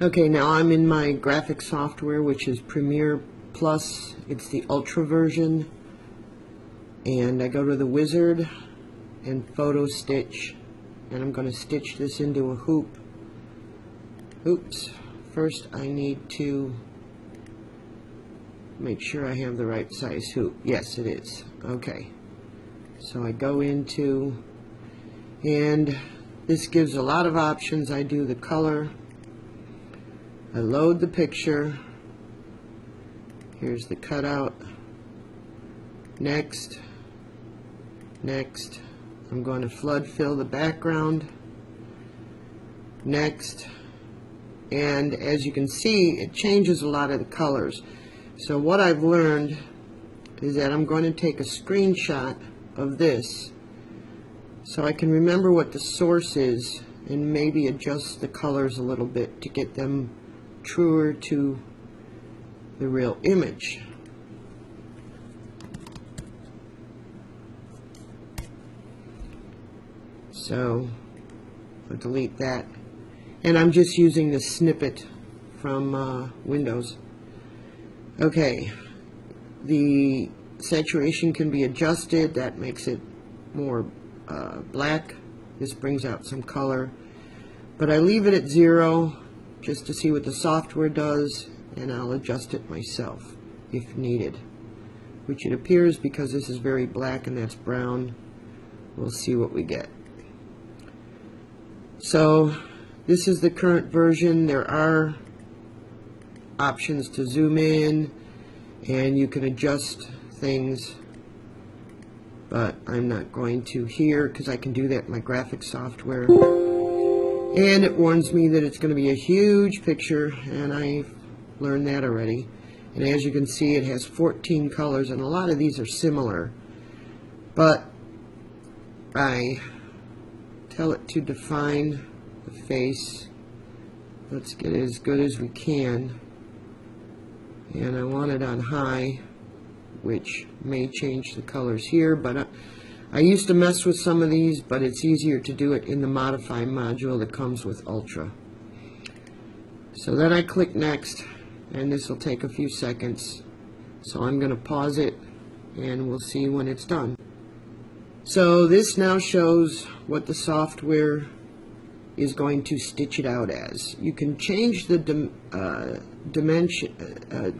Okay, now I'm in my graphic software, which is Premiere Plus. It's the Ultra version. And I go to the wizard and photo stitch. And I'm going to stitch this into a hoop. Oops. First I need to make sure I have the right size hoop. Yes, it is. Okay. So I go into, and this gives a lot of options. I do the color. I load the picture. Here's the cutout. Next. Next. I'm going to flood fill the background. Next. And as you can see, it changes a lot of the colors. So what I've learned is that I'm going to take a screenshot of this so I can remember what the source is and maybe adjust the colors a little bit to get them truer to the real image. So I'll delete that, and I'm just using the snippet from Windows. Okay, the saturation can be adjusted. That makes it more black. This brings out some color, but I leave it at 0 just to see what the software does, and I'll adjust it myself if needed, which it appears, because this is very black and that's brown. We'll see what we get. So this is the current version. There are options to zoom in, and you can adjust things, but I'm not going to here because I can do that in my graphics software. And it warns me that it's going to be a huge picture, and I've learned that already. And as you can see, it has 14 colors, and a lot of these are similar, but I tell it to define the face. Let's get it as good as we can, and I want it on high, which may change the colors here, but I used to mess with some of these, but it's easier to do it in the modify module that comes with Ultra. So then I click next, and this will take a few seconds, so I'm going to pause it and we'll see when it's done. So this now shows what the software is going to stitch it out as. You can change the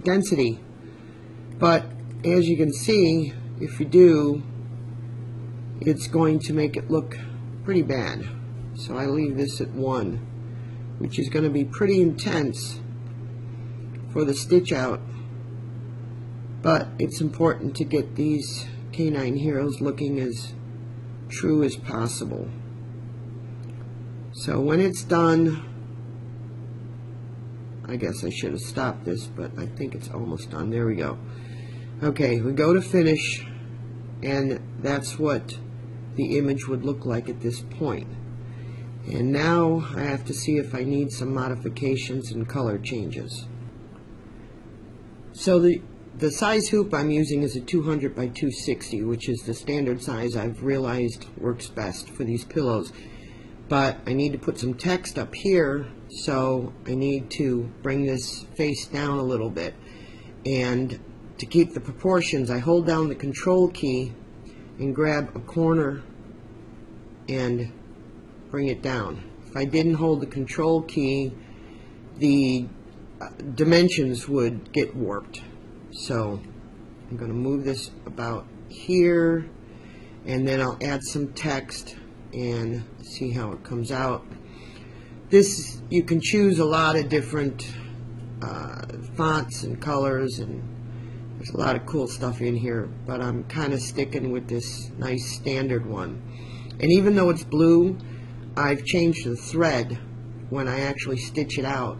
density, but as you can see, if you do, it's going to make it look pretty bad. So I leave this at 1, which is going to be pretty intense for the stitch out, but it's important to get these canine heroes looking as true as possible. So when it's done, I guess I should have stopped this, but I think it's almost done. There we go. Okay, we go to finish, and that's what the image would look like at this point. And now I have to see if I need some modifications and color changes. So the size hoop I'm using is a 200 by 260, which is the standard size I've realized works best for these pillows. But I need to put some text up here, so I need to bring this face down a little bit. And to keep the proportions, I hold down the control key and grab a corner and bring it down. If I didn't hold the control key, the dimensions would get warped. So I'm going to move this about here, and then I'll add some text and see how it comes out. This, you can choose a lot of different fonts and colors, and there's a lot of cool stuff in here, but I'm kind of sticking with this nice standard one. And even though it's blue, I've changed the thread when I actually stitch it out,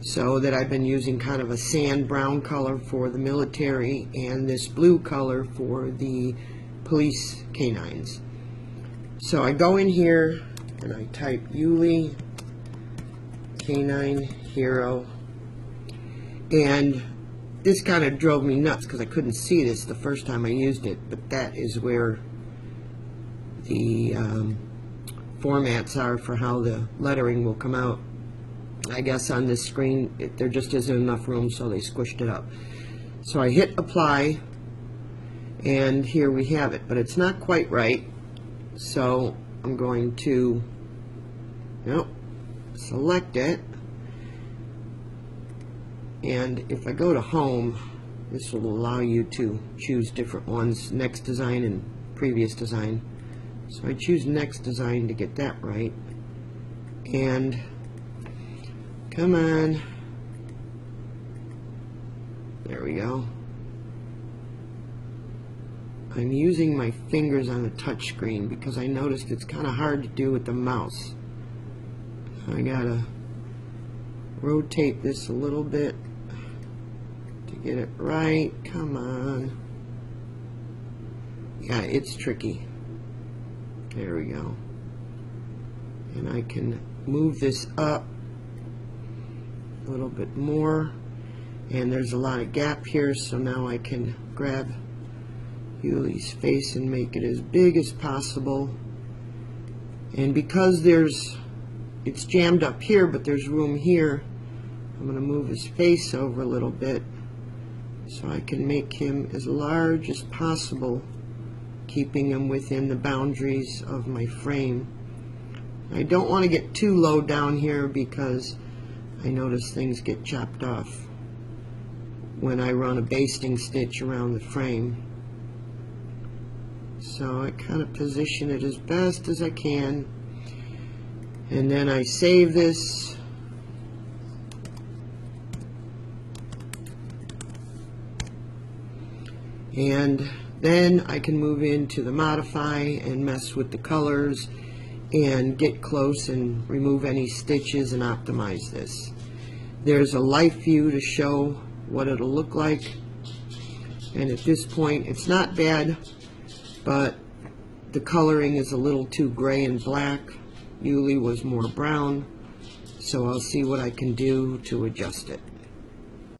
so that I've been using kind of a sand brown color for the military and this blue color for the police canines. So I go in here and I type Yuli Canine Hero, and this kind of drove me nuts because I couldn't see this the first time I used it, but that is where the formats are for how the lettering will come out. I guess on this screen there just isn't enough room, so they squished it up. So I hit apply, and here we have it, but it's not quite right, so I'm going to select it, and if I go to home, this will allow you to choose different ones, next design and previous design. So I choose next design to get that right, and come on, there we go. I'm using my fingers on the touch screen because I noticed it's kind of hard to do with the mouse. I gotta rotate this a little bit to get it right. Come on. Yeah, it's tricky. There we go. And I can move this up a little bit more, and there's a lot of gap here, so now I can grab Yuli's face and make it as big as possible. And because it's jammed up here, but there's room here, I'm going to move his face over a little bit so I can make him as large as possible, keeping him within the boundaries of my frame. I don't want to get too low down here because I notice things get chopped off when I run a basting stitch around the frame. So I kind of position it as best as I can, and then I save this, and then I can move into the modify and mess with the colors and get close and remove any stitches and optimize this. There's a life view to show what it'll look like, and at this point it's not bad, but the coloring is a little too gray and black. Yuli was more brown, so I'll see what I can do to adjust it.